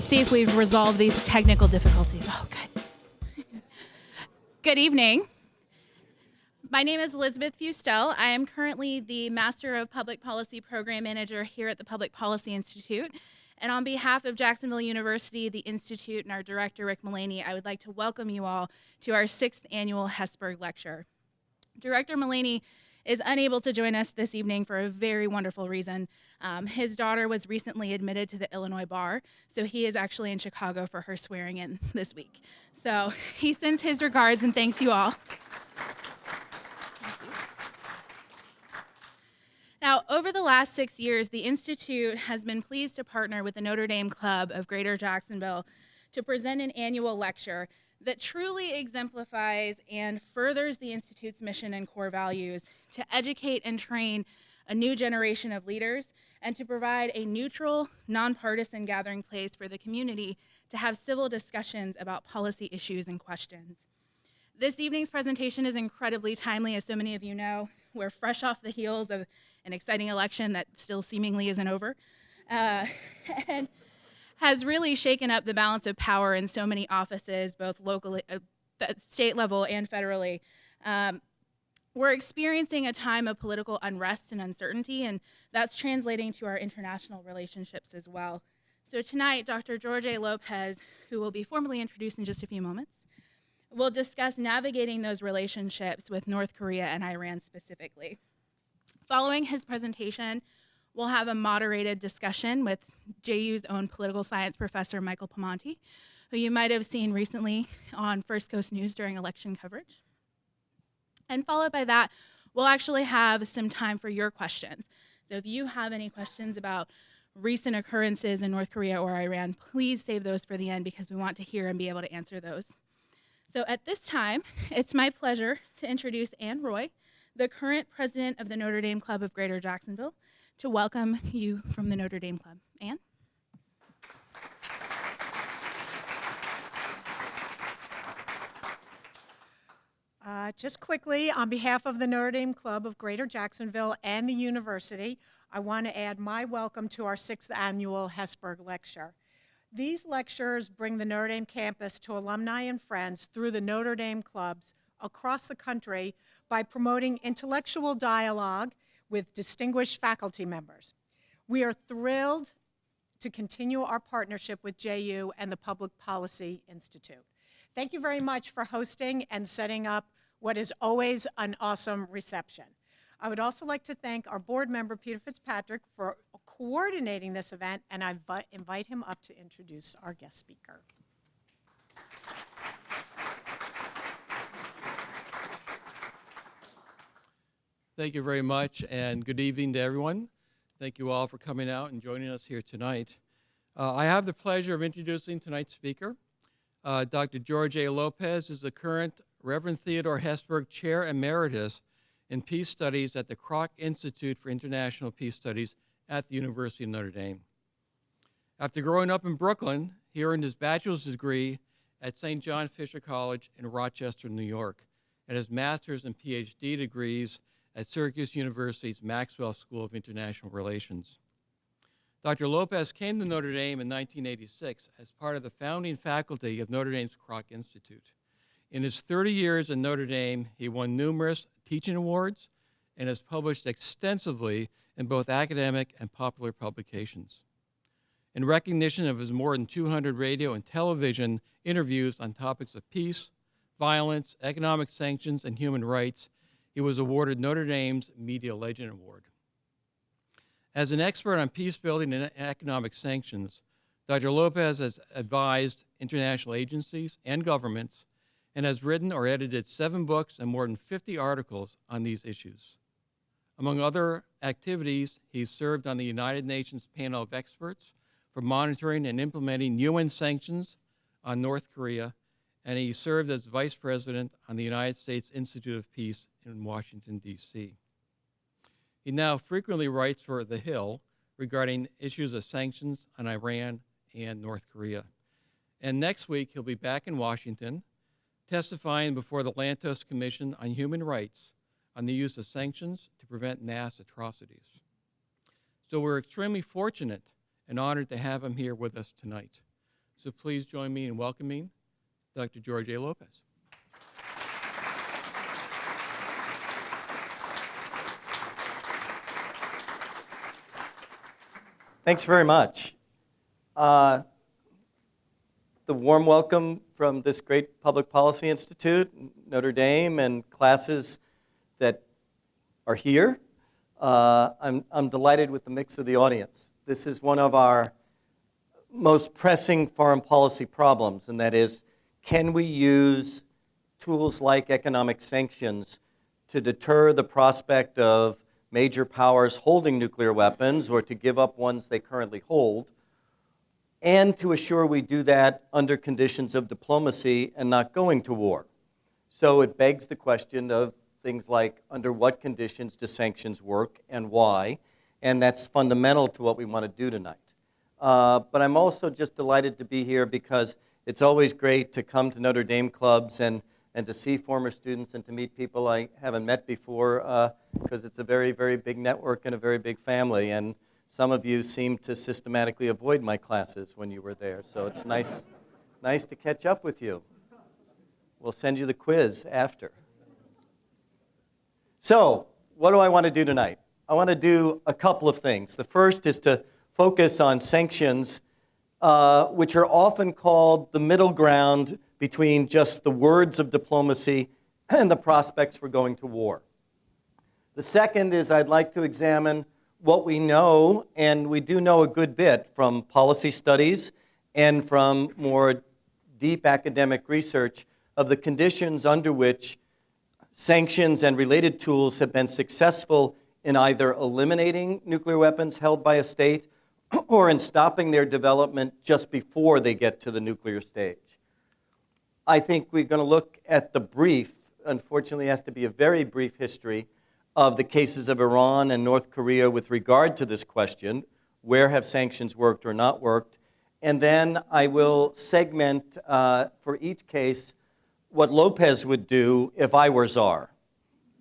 see if we've resolved these technical difficulties. Oh, good. Good evening. My name is Elizabeth Fustel. I am currently the Master of Public Policy Program Manager here at the Public Policy Institute. And on behalf of Jacksonville University, the Institute, and our director, Rick Mullaney, I would like to welcome you all to our 6th annual Hesburgh Lecture. Director Mullaney is unable to join us this evening for a very wonderful reason. His daughter was recently admitted to the Illinois bar, so he is actually in Chicago for her swearing in this week. So he sends his regards and thanks you all. Now, over the last 6 years, the Institute has been pleased to partner with the Notre Dame Club of Greater Jacksonville to present an annual lecture that truly exemplifies and furthers the Institute's mission and core values to educate and train a new generation of leaders and to provide a neutral, nonpartisan gathering place for the community to have civil discussions about policy issues and questions. This evening's presentation is incredibly timely, as so many of you know. We're fresh off the heels of an exciting election that still seemingly isn't over, and has really shaken up the balance of power in so many offices, both locally, state level and federally. We're experiencing a time of political unrest and uncertainty, and that's translating to our international relationships as well. So tonight, Dr. George A. Lopez, who will be formally introduced in just a few moments, will discuss navigating those relationships with North Korea and Iran specifically. Following his presentation, we'll have a moderated discussion with JU's own political science professor, Michael Pamonte, who you might have seen recently on First Coast News during election coverage. And followed by that, we'll actually have some time for your questions. So if you have any questions about recent occurrences in North Korea or Iran, please save those for the end because we want to hear and be able to answer those. So at this time, it's my pleasure to introduce Ann Roy, the current president of the Notre Dame Club of Greater Jacksonville, to welcome you from the Notre Dame Club. Ann? Just quickly, on behalf of the Notre Dame Club of Greater Jacksonville and the university, I want to add my welcome to our 6th annual Hesburgh Lecture. These lectures bring the Notre Dame campus to alumni and friends through the Notre Dame clubs across the country by promoting intellectual dialogue with distinguished faculty members. We are thrilled to continue our partnership with JU and the Public Policy Institute. Thank you very much for hosting and setting up what is always an awesome reception. I would also like to thank our board member, Peter Fitzpatrick, for coordinating this event, and I invite him up to introduce our guest speaker. Thank you very much, and good evening to everyone. Thank you all for coming out and joining us here tonight. I have the pleasure of introducing tonight's speaker. Dr. George A. Lopez is the current Reverend Theordore Hesburgh Chair Emeritus in Peace Studies at the Kroc Institute for International Peace Studies at the University of Notre Dame. After growing up in Brooklyn, he earned his bachelor's degree at St. John Fisher College in Rochester, New York, and his master's and PhD degrees at Syracuse University's Maxwell School of International Relations. Dr. Lopez came to Notre Dame in 1986 as part of the founding faculty of Notre Dame's Kroc Institute. In his 30 years in Notre Dame, he won numerous teaching awards and has published extensively in both academic and popular publications. In recognition of his more than 200 radio and television interviews on topics of peace, violence, economic sanctions, and human rights, he was awarded Notre Dame's Media Legend Award. As an expert on peace building and economic sanctions, Dr. Lopez has advised international agencies and governments and has written or edited 7 books and more than 50 articles on these issues. Among other activities, he's served on the United Nations panel of experts for monitoring and implementing UN sanctions on North Korea, and he served as vice president on the United States Institute of Peace in Washington, D.C. He now frequently writes for The Hill regarding issues of sanctions on Iran and North Korea. And next week, he'll be back in Washington testifying before the Lantos Commission on Human Rights on the use of sanctions to prevent mass atrocities. So we're extremely fortunate and honored to have him here with us tonight. So please join me in welcoming Dr. George A. Lopez. Thanks very much. The warm welcome from this great Public Policy Institute, Notre Dame, and classes that are here. I'm delighted with the mix of the audience. This is one of our most pressing foreign policy problems, and that is, can we use tools like economic sanctions to deter the prospect of major powers holding nuclear weapons or to give up ones they currently hold, and to assure we do that under conditions of diplomacy and not going to war. So it begs the question of things like, under what conditions do sanctions work and why? And that's fundamental to what we want to do tonight. But I'm also just delighted to be here because it's always great to come to Notre Dame clubs and to see former students and to meet people I haven't met before, because it's a very, very big network and a very big family. And some of you seem to systematically avoid my classes when you were there. So it's nice to catch up with you. We'll send you the quiz after. So what do I want to do tonight? I want to do a couple of things. The first is to focus on sanctions, which are often called the middle ground between just the words of diplomacy and the prospects for going to war. The second is I'd like to examine what we know, and we do know a good bit from policy studies and from more deep academic research of the conditions under which sanctions and related tools have been successful in either eliminating nuclear weapons held by a state or in stopping their development just before they get to the nuclear stage. I think we're going to look at the brief, unfortunately it has to be a very brief history, of the cases of Iran and North Korea with regard to this question. Where have sanctions worked or not worked? And then I will segment for each case what Lopez would do if I were czar.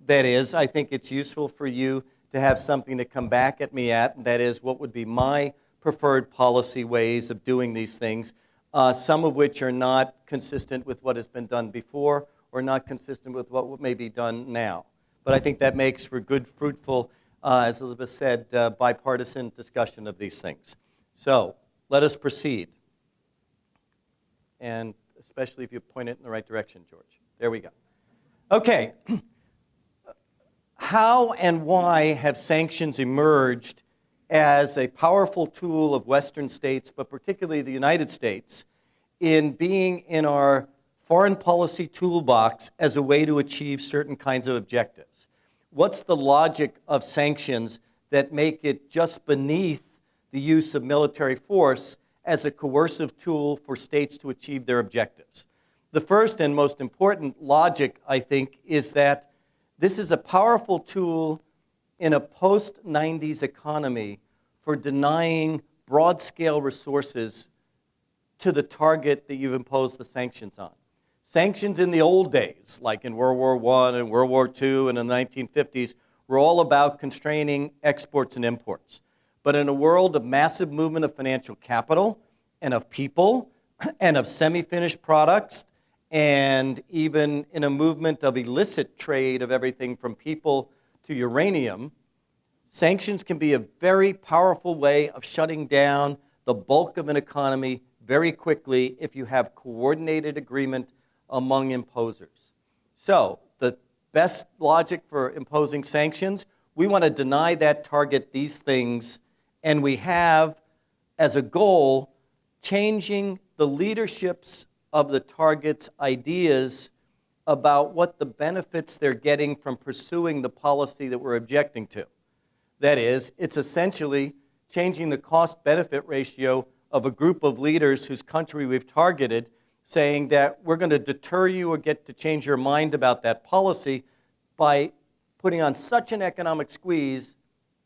That is, I think it's useful for you to have something to come back at me at, and that is what would be my preferred policy ways of doing these things, some of which are not consistent with what has been done before or not consistent with what may be done now. But I think that makes for good, fruitful, as Elizabeth said, bipartisan discussion of these things. So let us proceed. And especially if you point it in the right direction, George. There we go. Okay. How and why have sanctions emerged as a powerful tool of Western states, but particularly the United States, in being in our foreign policy toolbox as a way to achieve certain kinds of objectives? What's the logic of sanctions that make it just beneath the use of military force as a coercive tool for states to achieve their objectives? The first and most important logic, I think, is that this is a powerful tool in a post-90s economy for denying broad-scale resources to the target that you've imposed the sanctions on. Sanctions in the old days, like in World War I and World War II and in the 1950s, were all about constraining exports and imports. But in a world of massive movement of financial capital and of people and of semi-finished products, and even in a movement of illicit trade of everything from people to uranium, sanctions can be a very powerful way of shutting down the bulk of an economy very quickly if you have coordinated agreement among imposers. So the best logic for imposing sanctions, we want to deny that target these things, and we have as a goal changing the leaderships of the target's ideas about what the benefits they're getting from pursuing the policy that we're objecting to. That is, it's essentially changing the cost-benefit ratio of a group of leaders whose country we've targeted, saying that we're going to deter you or get to change your mind about that policy by putting on such an economic squeeze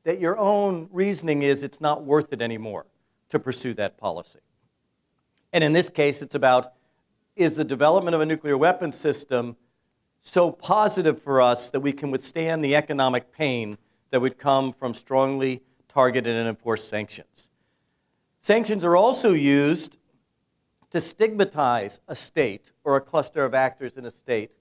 that your own reasoning is it's not worth it anymore to pursue that policy. And in this case, it's about, is the development of a nuclear weapons system so positive for us that we can withstand the economic pain that would come from strongly targeted and enforced sanctions? Sanctions are also used to stigmatize a state or a cluster of actors in a state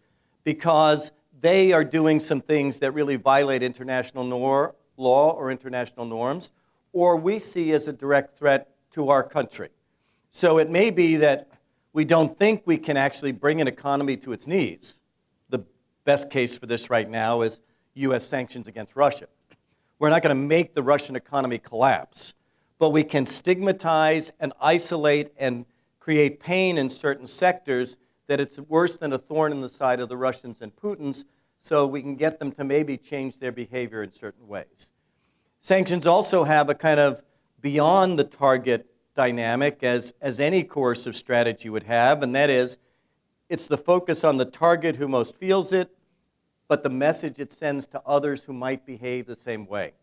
because they are doing some things that really violate international law or international norms, or we see as a direct threat to our country. So it may be that we don't think we can actually bring an economy to its knees. The best case for this right now is U.S. sanctions against Russia. We're not going to make the Russian economy collapse, but we can stigmatize and isolate and create pain in certain sectors that it's worse than a thorn in the side of the Russians and Putin's, so we can get them to maybe change their behavior in certain ways. Sanctions also have a kind of beyond the target dynamic as any coercive strategy would have, and that is it's the focus on the target who most feels it, but the message it sends to others who might behave the same way.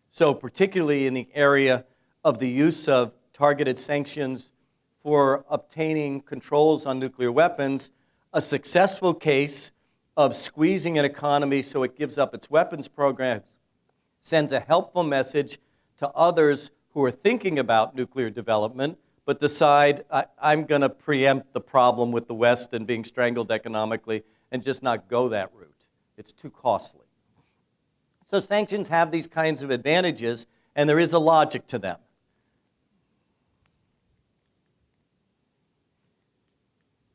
So particularly in the area of the use of targeted sanctions for obtaining controls on nuclear weapons, a successful case of squeezing an economy so it gives up its weapons programs sends a helpful message to others who are thinking about nuclear development but decide, I'm going to preempt the problem with the West and being strangled economically and just not go that route. It's too costly. So sanctions have these kinds of advantages, and there is a logic to them.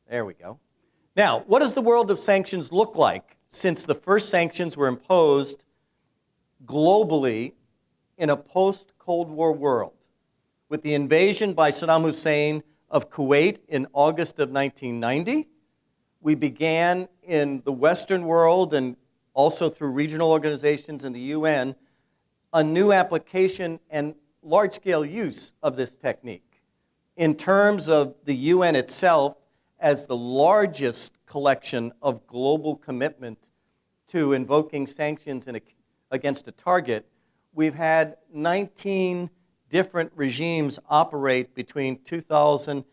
There we go. Now, what does the world of sanctions look like since the first sanctions were imposed globally in a post-Cold War world? With the invasion by Saddam Hussein of Kuwait in August of 1990, we began in the Western world and also through regional organizations and the UN, a new application and large-scale use of this technique. In terms of the UN itself as the largest collection of global commitment to invoking sanctions against a target, we've had 19 different regimes operate between 2000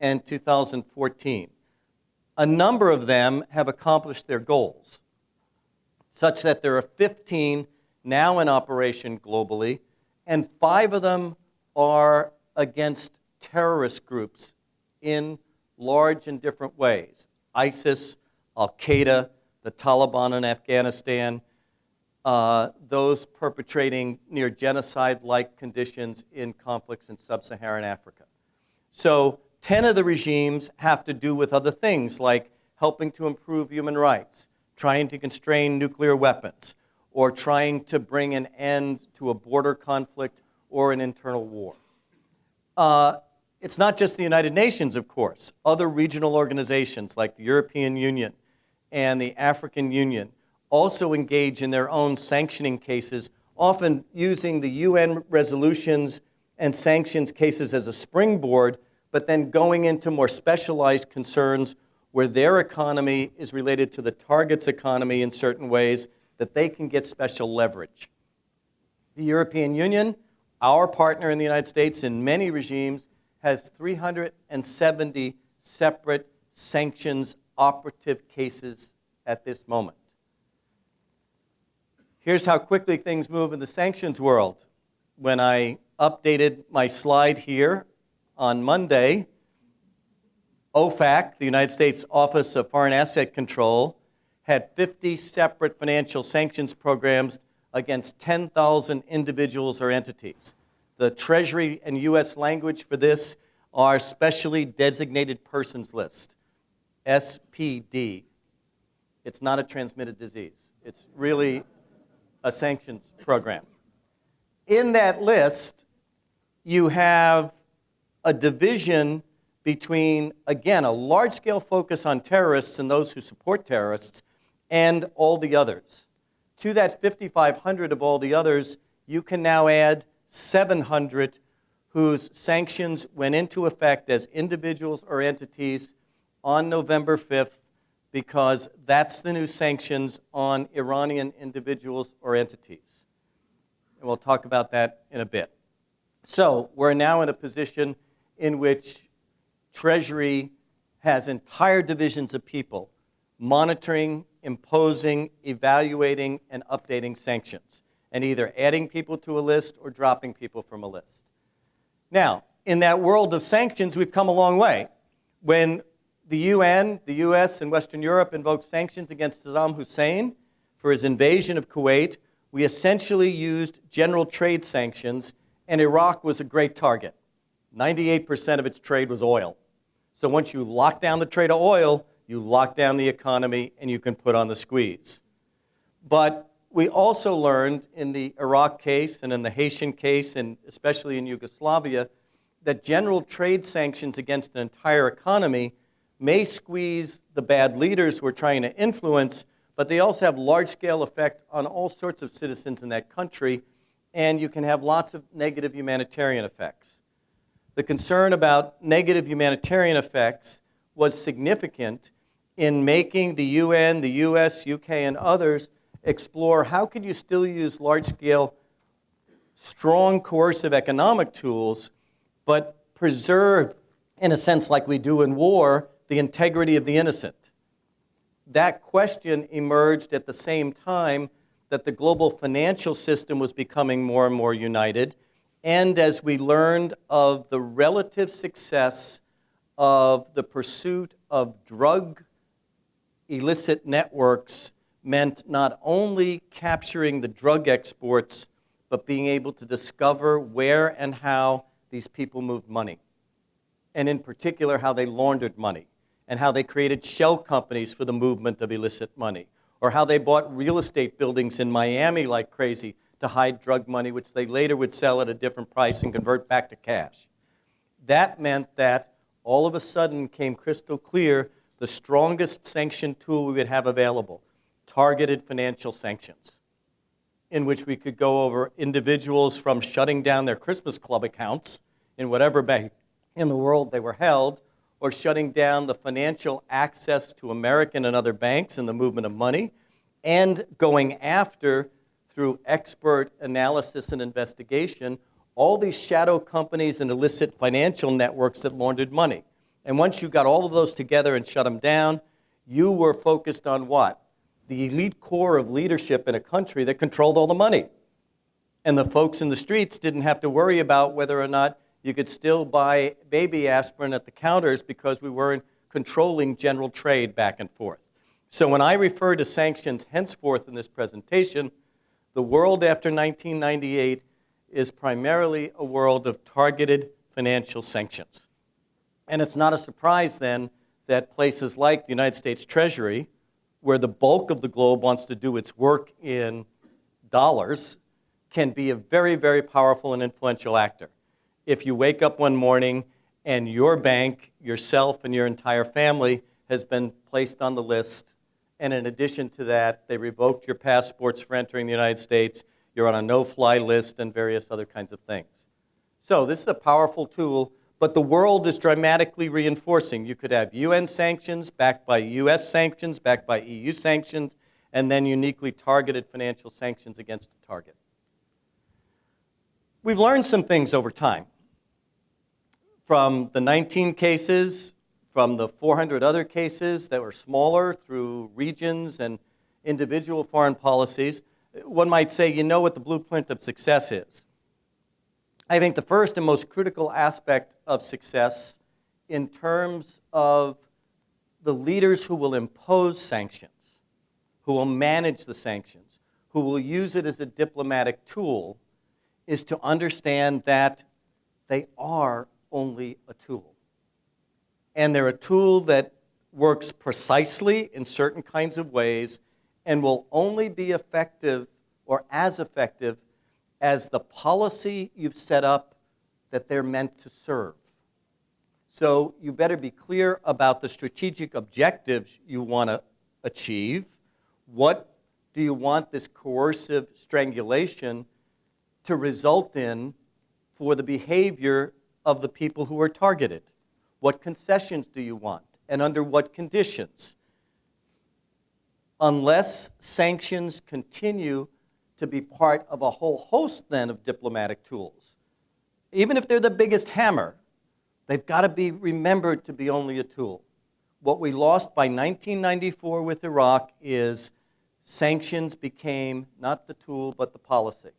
and 2014. A number of them have accomplished their goals, such that there are 15 now in operation globally, and 5 of them are against terrorist groups in large and different ways. ISIS, Al-Qaeda, the Taliban in Afghanistan, those perpetrating near genocide-like conditions in conflicts in sub-Saharan Africa. So 10 of the regimes have to do with other things like helping to improve human rights, trying to constrain nuclear weapons, or trying to bring an end to a border conflict or an internal war. It's not just the United Nations, of course. Other regional organizations like the European Union and the African Union also engage in their own sanctioning cases, often using the UN resolutions and sanctions cases as a springboard, but then going into more specialized concerns where their economy is related to the target's economy in certain ways that they can get special leverage. The European Union, our partner in the United States in many regimes, has 370 separate sanctions operative cases at this moment. Here's how quickly things move in the sanctions world. When I updated my slide here on Monday, OFAC, the United States Office of Foreign Asset Control, had 50 separate financial sanctions programs against 10,000 individuals or entities. The Treasury and U.S. language for this are Specially Designated Persons List, SPD. It's not a transmitted disease. It's really a sanctions program. In that list, you have a division between, again, a large-scale focus on terrorists and those who support terrorists, and all the others. To that 5,500 of all the others, you can now add 700 whose sanctions went into effect as individuals or entities on November 5th, because that's the new sanctions on Iranian individuals or entities. And we'll talk about that in a bit. So we're now in a position in which Treasury has entire divisions of people monitoring, imposing, evaluating, and updating sanctions, and either adding people to a list or dropping people from a list. Now, in that world of sanctions, we've come a long way. When the UN, the US, and Western Europe invoked sanctions against Saddam Hussein for his invasion of Kuwait, we essentially used general trade sanctions, and Iraq was a great target. 98% of its trade was oil. So once you lock down the trade of oil, you lock down the economy, and you can put on the squeeze. But we also learned in the Iraq case and in the Haitian case, and especially in Yugoslavia, that general trade sanctions against an entire economy may squeeze the bad leaders we're trying to influence, but they also have large-scale effect on all sorts of citizens in that country, and you can have lots of negative humanitarian effects. The concern about negative humanitarian effects was significant in making the UN, the US, UK, and others explore how could you still use large-scale, strong coercive economic tools, but preserve, in a sense like we do in war, the integrity of the innocent. That question emerged at the same time that the global financial system was becoming more and more united, and as we learned of the relative success of the pursuit of drug illicit networks meant not only capturing the drug exports, but being able to discover where and how these people moved money, and in particular how they laundered money, and how they created shell companies for the movement of illicit money, or how they bought real estate buildings in Miami like crazy to hide drug money, which they later would sell at a different price and convert back to cash. That meant that all of a sudden came crystal clear the strongest sanction tool we would have available, targeted financial sanctions, in which we could go over individuals from shutting down their Christmas club accounts in whatever bank in the world they were held, or shutting down the financial access to American and other banks and the movement of money, and going after, through expert analysis and investigation, all these shadow companies and illicit financial networks that laundered money. And once you got all of those together and shut them down, you were focused on what? The elite core of leadership in a country that controlled all the money. And the folks in the streets didn't have to worry about whether or not you could still buy baby aspirin at the counters because we weren't controlling general trade back and forth. So when I refer to sanctions henceforth in this presentation, the world after 1998 is primarily a world of targeted financial sanctions. And it's not a surprise then that places like the United States Treasury, where the bulk of the globe wants to do its work in dollars, can be a very, very powerful and influential actor. If you wake up one morning and your bank, yourself, and your entire family has been placed on the list, and in addition to that, they revoked your passports for entering the United States, you're on a no-fly list, and various other kinds of things. So this is a powerful tool, but the world is dramatically reinforcing. You could have UN sanctions backed by US sanctions, backed by EU sanctions, and then uniquely targeted financial sanctions against a target. We've learned some things over time. From the 19 cases, from the 400 other cases that were smaller through regions and individual foreign policies, one might say, you know what the blueprint of success is. I think the first and most critical aspect of success in terms of the leaders who will impose sanctions, who will manage the sanctions, who will use it as a diplomatic tool, is to understand that they are only a tool. And they're a tool that works precisely in certain kinds of ways and will only be effective or as effective as the policy you've set up that they're meant to serve. So you better be clear about the strategic objectives you want to achieve. What do you want this coercive strangulation to result in for the behavior of the people who are targeted? What concessions do you want, and under what conditions? Unless sanctions continue to be part of a whole host then of diplomatic tools, even if they're the biggest hammer, they've got to be remembered to be only a tool. What we lost by 1994 with Iraq is sanctions became not the tool but the policy.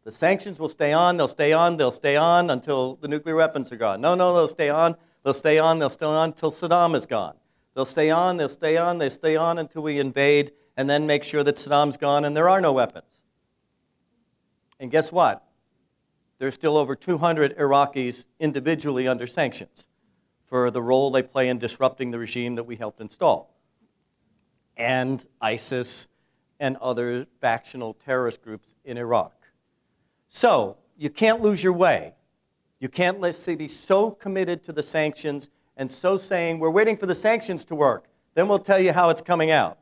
The sanctions will stay on, they'll stay on, they'll stay on until the nuclear weapons are gone. No, they'll stay on They'll stay on until Saddam is gone. They'll stay on until we invade and then make sure that Saddam's gone and there are no weapons. And guess what? There's still over 200 Iraqis individually under sanctions for the role they play in disrupting the regime that we helped install. And ISIS and other factional terrorist groups in Iraq. So, you can't lose your way. You can't, let's say, be so committed to the sanctions and so saying, we're waiting for the sanctions to work, then we'll tell you how it's coming out.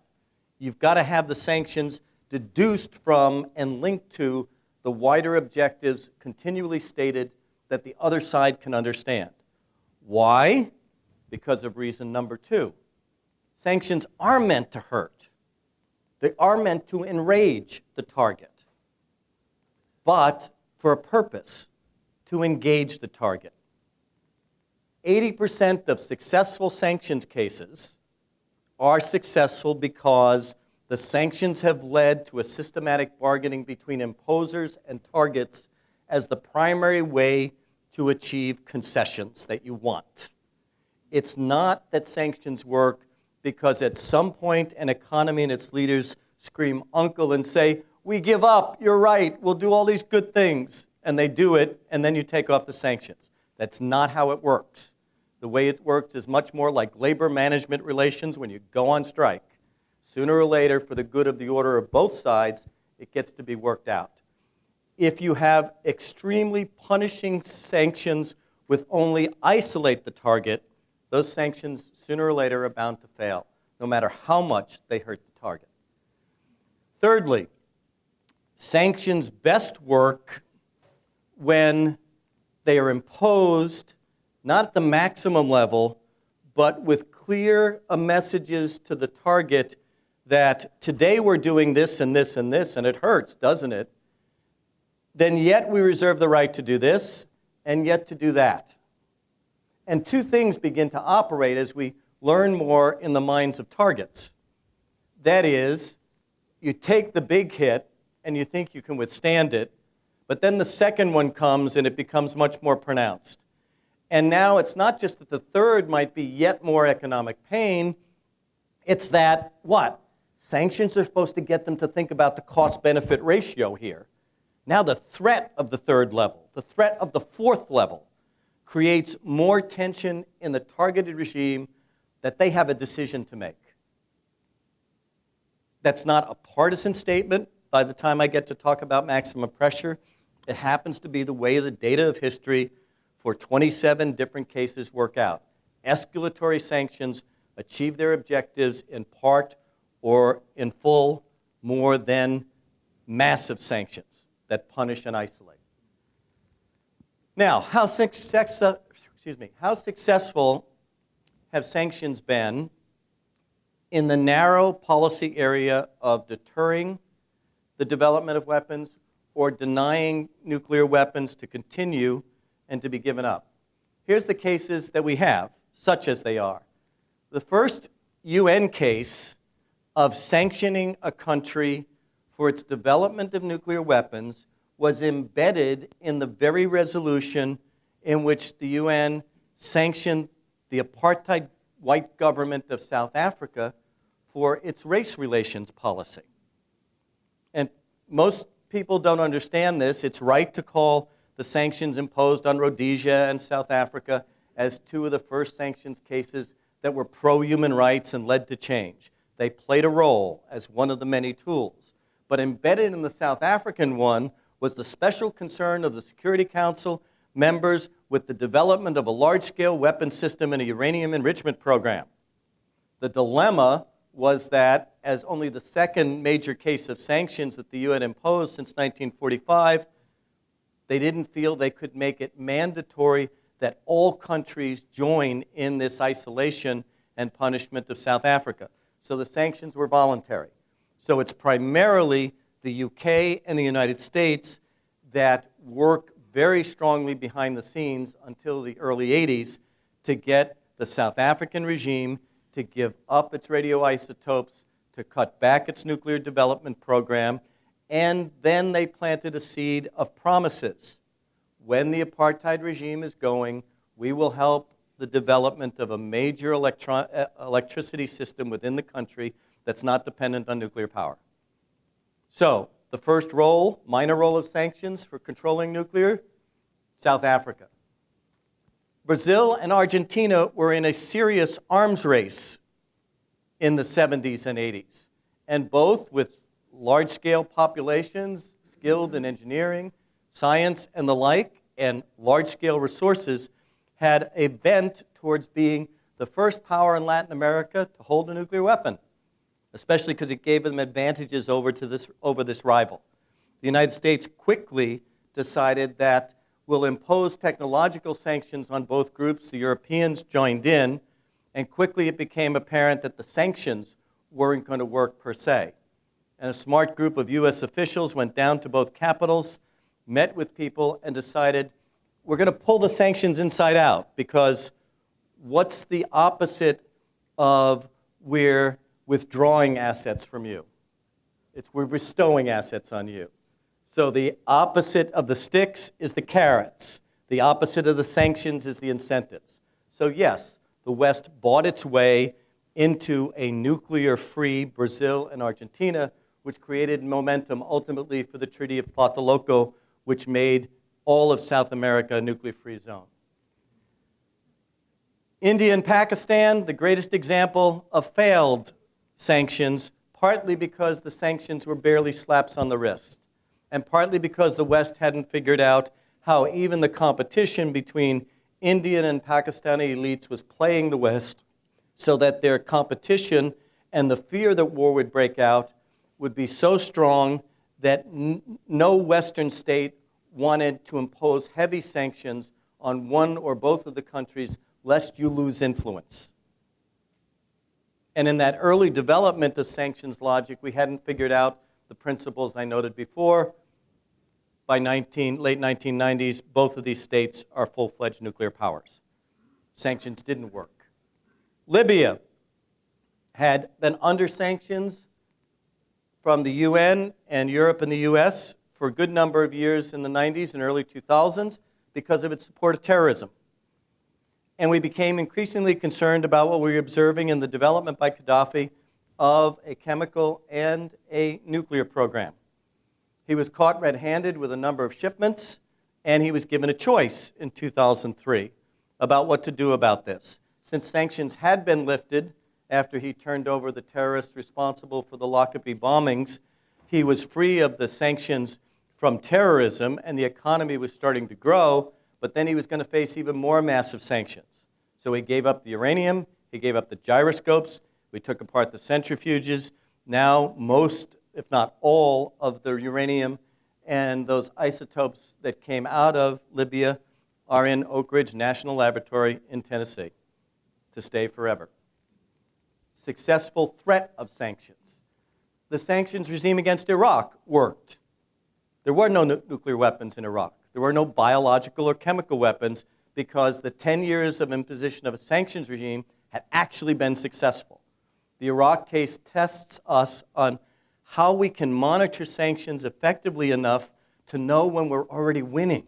You've got to have the sanctions deduced from and linked to the wider objectives continually stated that the other side can understand. Why? Because of reason number 2. Sanctions are meant to hurt. They are meant to enrage the target, but for a purpose, to engage the target. 80% of successful sanctions cases are successful because the sanctions have led to a systematic bargaining between imposers and targets as the primary way to achieve concessions that you want. It's not that sanctions work because at some point an economy and its leaders scream uncle and say, we give up, you're right, we'll do all these good things. And they do it, and then you take off the sanctions. That's not how it works. The way it works is much more like labor management relations when you go on strike. Sooner or later, for the good of the order of both sides, it gets to be worked out. If you have extremely punishing sanctions with only isolate the target, those sanctions sooner or later are bound to fail, no matter how much they hurt the target. Thirdly, sanctions best work when they are imposed not at the maximum level, but with clear messages to the target that today we're doing this and this and this, and it hurts, doesn't it? Then yet we reserve the right to do this and yet to do that. And two things begin to operate as we learn more in the minds of targets. That is, you take the big hit and you think you can withstand it, but then the second one comes and it becomes much more pronounced. And now it's not just that the third might be yet more economic pain, it's that, what? Sanctions are supposed to get them to think about the cost-benefit ratio here. Now the threat of the third level, the threat of the fourth level, creates more tension in the targeted regime that they have a decision to make. That's not a partisan statement. By the time I get to talk about maximum pressure, it happens to be the way the data of history for 27 different cases work out. Escalatory sanctions achieve their objectives in part or in full more than massive sanctions that punish and isolate. Now, how successful have sanctions been in the narrow policy area of deterring the development of weapons or denying nuclear weapons to continue and to be given up? Here's the cases that we have, such as they are. The first UN case of sanctioning a country for its development of nuclear weapons was embedded in the very resolution in which the UN sanctioned the apartheid white government of South Africa for its race relations policy. And most people don't understand this. It's right to call the sanctions imposed on Rhodesia and South Africa as two of the first sanctions cases that were pro-human rights and led to change. They played a role as one of the many tools. But embedded in the South African one was the special concern of the Security Council members with the development of a large-scale weapons system and a uranium enrichment program. The dilemma was that, as only the second major case of sanctions that the UN imposed since 1945, they didn't feel they could make it mandatory that all countries join in this isolation and punishment of South Africa. So the sanctions were voluntary. So it's primarily the UK and the United States that work very strongly behind the scenes until the early 80s to get the South African regime to give up its radioisotopes, to cut back its nuclear development program, and then they planted a seed of promises. When the apartheid regime is going, we will help the development of a major electricity system within the country that's not dependent on nuclear power. So, the first role, minor role of sanctions for controlling nuclear, South Africa. Brazil and Argentina were in a serious arms race in the 70s and 80s, and both with large-scale populations, skilled in engineering, science, and the like, and large-scale resources, had a bent towards being the first power in Latin America to hold a nuclear weapon, especially because it gave them advantages over this rival. The United States quickly decided that we'll impose technological sanctions on both groups. The Europeans joined in, and quickly it became apparent that the sanctions weren't going to work per se. And a smart group of U.S. officials went down to both capitals, met with people, and decided, we're going to pull the sanctions inside out, because what's the opposite of we're withdrawing assets from you? It's we're bestowing assets on you. So the opposite of the sticks is the carrots. The opposite of the sanctions is the incentives. So yes, the West bought its way into a nuclear-free Brazil and Argentina, which created momentum ultimately for the Treaty of Tlatelolco, which made all of South America a nuclear-free zone. India and Pakistan, the greatest example of failed sanctions, partly because the sanctions were barely slaps on the wrist, and partly because the West hadn't figured out how even the competition between Indian and Pakistani elites was playing the West, so that their competition and the fear that war would break out would be so strong that no Western state wanted to impose heavy sanctions on one or both of the countries lest you lose influence. And in that early development of sanctions logic, we hadn't figured out the principles I noted before. By late 1990s, both of these states are full-fledged nuclear powers. Sanctions didn't work. Libya had been under sanctions from the UN and Europe and the US for a good number of years in the 90s and early 2000s because of its support of terrorism. And we became increasingly concerned about what we were observing in the development by Gaddafi of a chemical and a nuclear program. He was caught red-handed with a number of shipments, and he was given a choice in 2003 about what to do about this. Since sanctions had been lifted after he turned over the terrorists responsible for the Lockerbie bombings, he was free of the sanctions from terrorism, and the economy was starting to grow, but then he was going to face even more massive sanctions. So he gave up the uranium, he gave up the gyroscopes, we took apart the centrifuges. Now most, if not all, of the uranium and those isotopes that came out of Libya are in Oak Ridge National Laboratory in Tennessee to stay forever. Successful threat of sanctions. The sanctions regime against Iraq worked. There were no nuclear weapons in Iraq. There were no biological or chemical weapons because the 10 years of imposition of a sanctions regime had actually been successful. The Iraq case tests us on how we can monitor sanctions effectively enough to know when we're already winning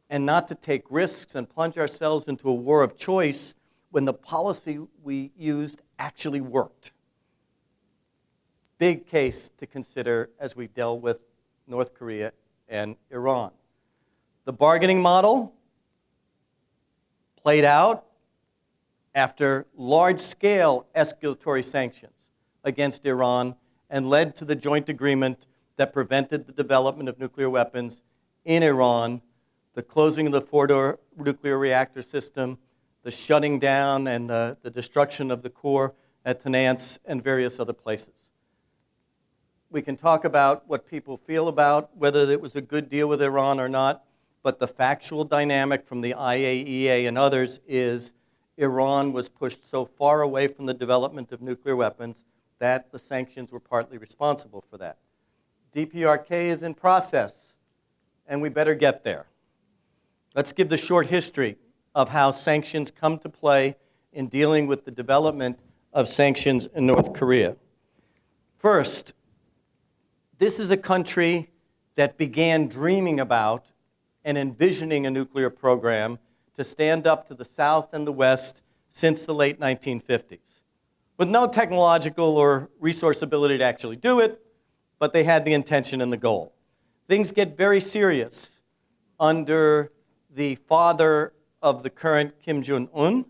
and not to take risks and plunge ourselves into a war of choice when the policy we used actually worked. Big case to consider as we deal with North Korea and Iran. The bargaining model played out after large-scale escalatory sanctions against Iran and led to the joint agreement that prevented the development of nuclear weapons in Iran, the closing of the Fordo nuclear reactor system, the shutting down and the destruction of the core at Tanance and various other places. We can talk about what people feel about whether it was a good deal with Iran or not, but the factual dynamic from the IAEA and others is Iran was pushed so far away from the development of nuclear weapons that the sanctions were partly responsible for that. DPRK is in process, and we better get there. Let's give the short history of how sanctions come to play in dealing with the development of sanctions in North Korea. First, this is a country that began dreaming about and envisioning a nuclear program to stand up to the South and the West since the late 1950s, with no technological or resource ability to actually do it, but they had the intention and the goal. Things get very serious under the father of the current Kim Jong-un,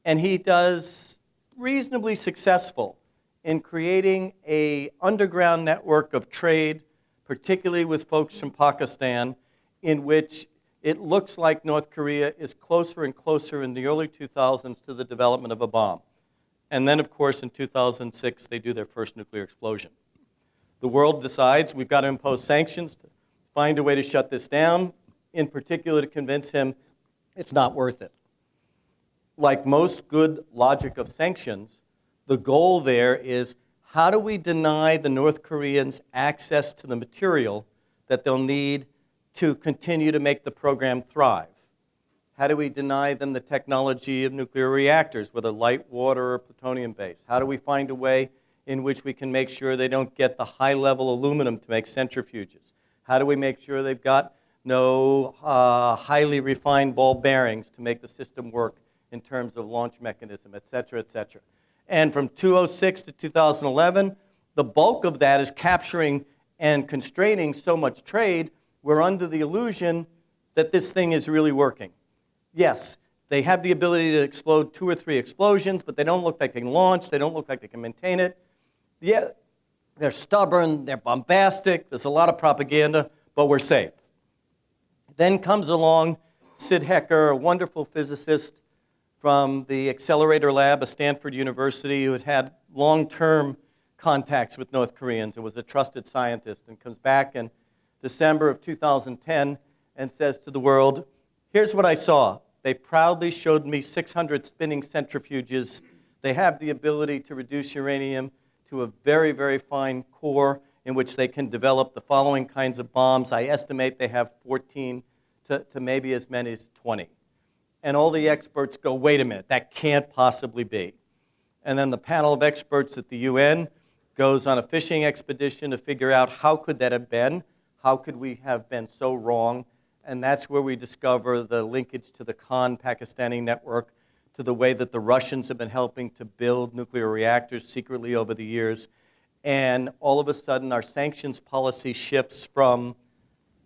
and he does reasonably successful in creating an underground network of trade, particularly with folks from Pakistan, in which it looks like North Korea is closer and closer in the early 2000s to the development of a bomb. And then, of course, in 2006, they do their first nuclear explosion. The world decides we've got to impose sanctions to find a way to shut this down, in particular to convince him it's not worth it. Like most good logic of sanctions, the goal there is how do we deny the North Koreans access to the material that they'll need to continue to make the program thrive? How do we deny them the technology of nuclear reactors, whether light, water, or plutonium-based? How do we find a way in which we can make sure they don't get the high-level aluminum to make centrifuges? How do we make sure they've got no highly refined ball bearings to make the system work in terms of launch mechanism, et cetera, et cetera? And from 2006 to 2011, the bulk of that is capturing and constraining so much trade, we're under the illusion that this thing is really working. Yes, they have the ability to explode 2 or 3 explosions, but they don't look like they can launch, they don't look like they can maintain it. Yeah, they're stubborn, they're bombastic, there's a lot of propaganda, but we're safe. Then comes along Sid Hecker, a wonderful physicist from the Accelerator Lab at Stanford University who had had long-term contacts with North Koreans and was a trusted scientist, and comes back in December of 2010 and says to the world, here's what I saw. They proudly showed me 600 spinning centrifuges. They have the ability to reduce uranium to a very, very fine core in which they can develop the following kinds of bombs. I estimate they have 14 to maybe as many as 20. And all the experts go, wait a minute, that can't possibly be. And then the panel of experts at the UN goes on a fishing expedition to figure out how could that have been? How could we have been so wrong? And that's where we discover the linkage to the Khan Pakistani network, to the way that the Russians have been helping to build nuclear reactors secretly over the years. And all of a sudden, our sanctions policy shifts from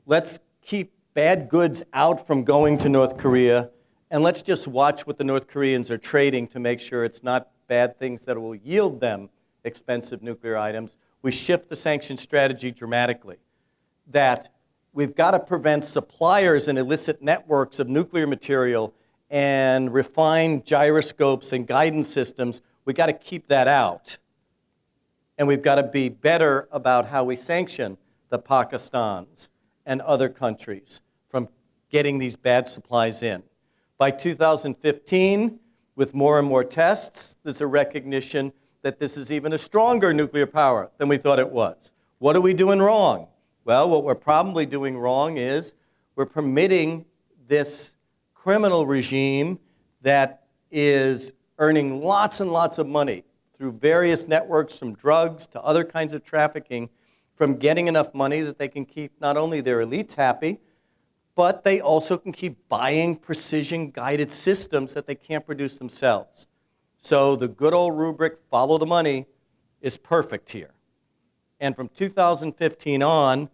let's keep bad goods out from going to North Korea, and let's just watch what the North Koreans are trading to make sure it's not bad things that will yield them expensive nuclear items. We shift the sanctions strategy dramatically. That we've got to prevent suppliers and illicit networks of nuclear material and refined gyroscopes and guidance systems. We've got to keep that out. And we've got to be better about how we sanction the Pakistans and other countries from getting these bad supplies in. By 2015, with more and more tests, there's a recognition that this is even a stronger nuclear power than we thought it was. What are we doing wrong? Well, what we're probably doing wrong is we're permitting this criminal regime that is earning lots and lots of money through various networks, from drugs to other kinds of trafficking, from getting enough money that they can keep not only their elites happy, but they also can keep buying precision-guided systems that they can't produce themselves. So the good old rubric, follow the money, is perfect here. And from 2015 on,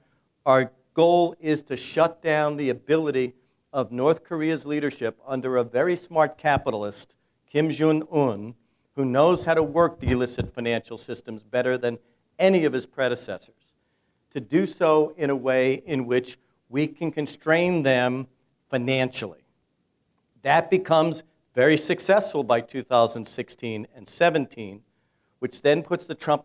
our goal is to shut down the ability of North Korea's leadership under a very smart capitalist, Kim Jong-un, who knows how to work the illicit financial systems better than any of his predecessors, to do so in a way in which we can constrain them financially. That becomes very successful by 2016 and 17, which then puts the Trump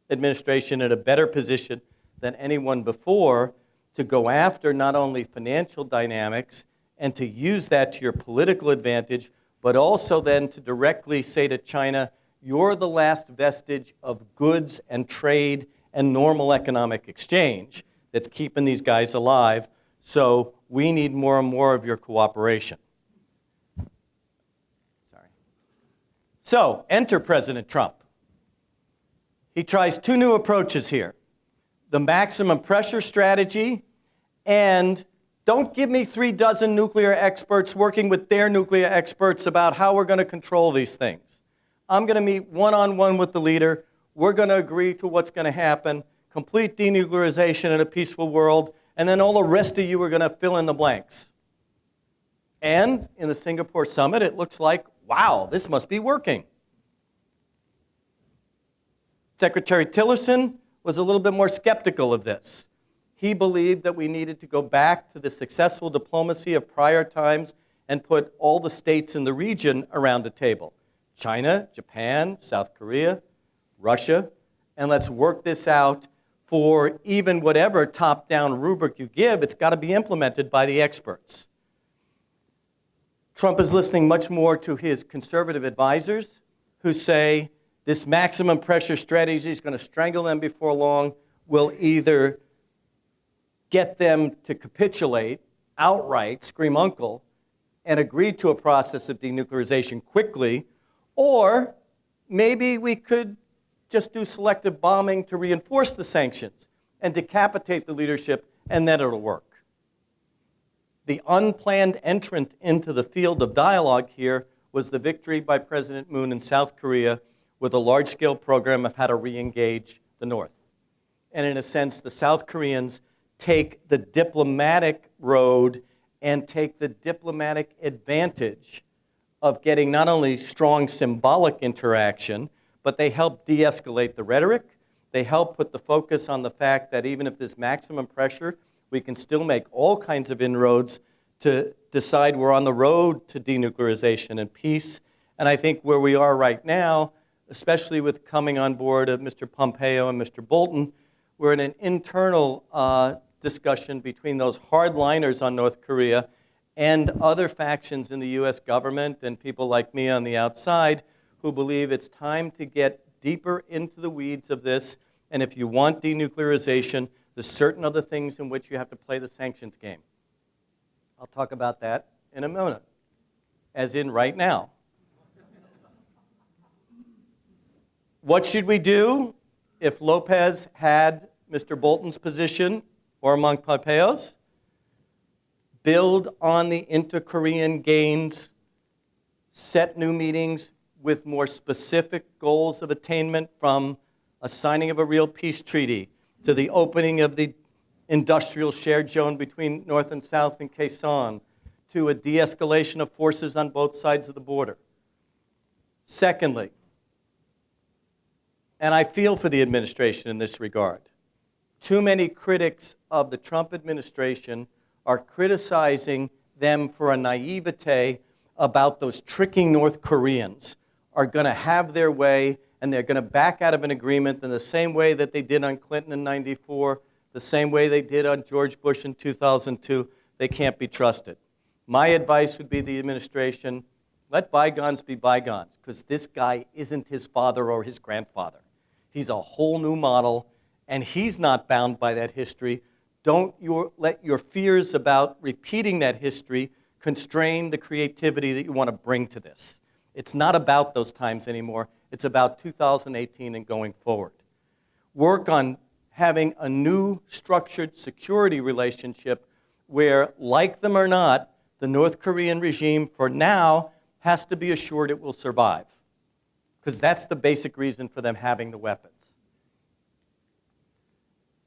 administration in a better position than anyone before to go after not only financial dynamics and to use that to your political advantage, but also then to directly say to China, you're the last vestige of goods and trade and normal economic exchange that's keeping these guys alive, so we need more and more of your cooperation. Sorry. So, enter President Trump. He tries 2 new approaches here: the maximum pressure strategy and Don't give me 36 nuclear experts working with their nuclear experts about how we're going to control these things. I'm going to meet one-on-one with the leader. We're going to agree to what's going to happen, complete denuclearization in a peaceful world, and then all the rest of you are going to fill in the blanks. And in the Singapore summit, it looks like, wow, this must be working. Secretary Tillerson was a little bit more skeptical of this. He believed that we needed to go back to the successful diplomacy of prior times and put all the states in the region around the table. China, Japan, South Korea, Russia, and let's work this out for even whatever top-down rubric you give, it's got to be implemented by the experts. Trump is listening much more to his conservative advisors who say this maximum pressure strategy is going to strangle them before long, will either get them to capitulate outright, scream uncle, and agree to a process of denuclearization quickly, or maybe we could just do selective bombing to reinforce the sanctions and decapitate the leadership, and then it'll work. The unplanned entrant into the field of dialogue here was the victory by President Moon in South Korea with a large-scale program of how to re-engage the North. And in a sense, the South Koreans take the diplomatic road and take the diplomatic advantage of getting not only strong symbolic interaction, but they help de-escalate the rhetoric. They help put the focus on the fact that even if there's maximum pressure, we can still make all kinds of inroads to decide we're on the road to denuclearization and peace. And I think where we are right now, especially with coming on board of Mr. Pompeo and Mr. Bolton, we're in an internal discussion between those hardliners on North Korea and other factions in the US government and people like me on the outside who believe it's time to get deeper into the weeds of this. And if you want denuclearization, there's certain other things in which you have to play the sanctions game. I'll talk about that in a minute, as in right now. What should we do if Lopez had Mr. Bolton's position or among Pompeo's? Build on the inter-Korean gains, set new meetings with more specific goals of attainment, from a signing of a real peace treaty to the opening of the industrial shared zone between North and South in Quezon, to a de-escalation of forces on both sides of the border. Secondly, and I feel for the administration in this regard, too many critics of the Trump administration are criticizing them for a naivete about those tricking North Koreans are going to have their way and they're going to back out of an agreement in the same way that they did on Clinton in '94, the same way they did on George Bush in 2002. They can't be trusted. My advice would be the administration, let bygones be bygones, because this guy isn't his father or his grandfather. He's a whole new model, and he's not bound by that history. Don't let your fears about repeating that history constrain the creativity that you want to bring to this. It's not about those times anymore. It's about 2018 and going forward. Work on having a new structured security relationship where, like them or not, the North Korean regime for now has to be assured it will survive, because that's the basic reason for them having the weapons.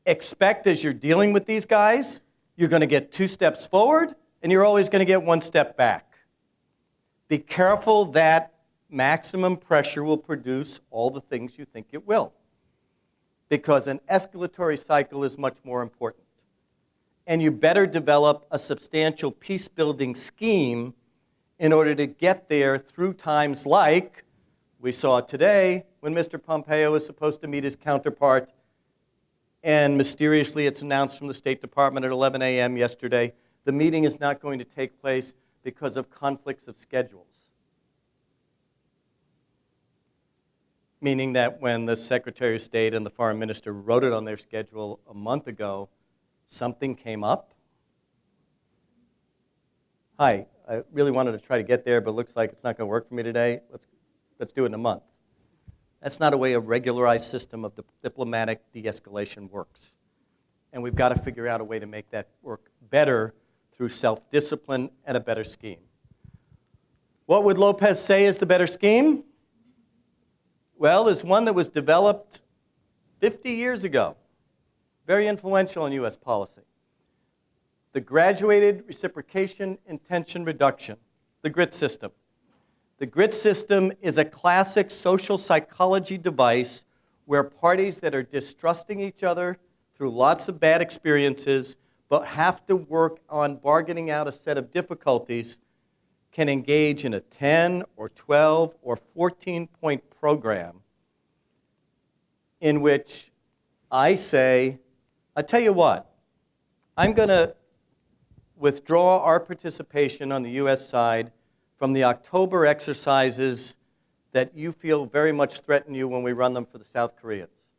Expect, as you're dealing with these guys, you're going to get 2 steps forward and you're always going to get 1 step back. Be careful that maximum pressure will produce all the things you think it will, because an escalatory cycle is much more important. And you better develop a substantial peace-building scheme in order to get there through times like we saw today when Mr. Pompeo is supposed to meet his counterpart, and mysteriously it's announced from the State Department at 11 a.m. yesterday, the meeting is not going to take place because of conflicts of schedules. Meaning that when the Secretary of State and the Foreign Minister wrote it on their schedule a month ago, something came up. Hi, I really wanted to try to get there, but it looks like it's not going to work for me today. Let's do it in a month. That's not a way a regularized system of diplomatic de-escalation works. And we've got to figure out a way to make that work better through self-discipline and a better scheme. What would Lopez say is the better scheme? Well, there's one that was developed 50 years ago, very influential in U.S. policy. The Graduated Reciprocation Intention Reduction, the GRIT system. The GRIT system is a classic social psychology device where parties that are distrusting each other through lots of bad experiences but have to work on bargaining out a set of difficulties can engage in a 10 or 12 or 14-point program in which I say, I tell you what, I'm going to withdraw our participation on the U.S. side from the October exercises that you feel very much threaten you when we run them for the South Koreans.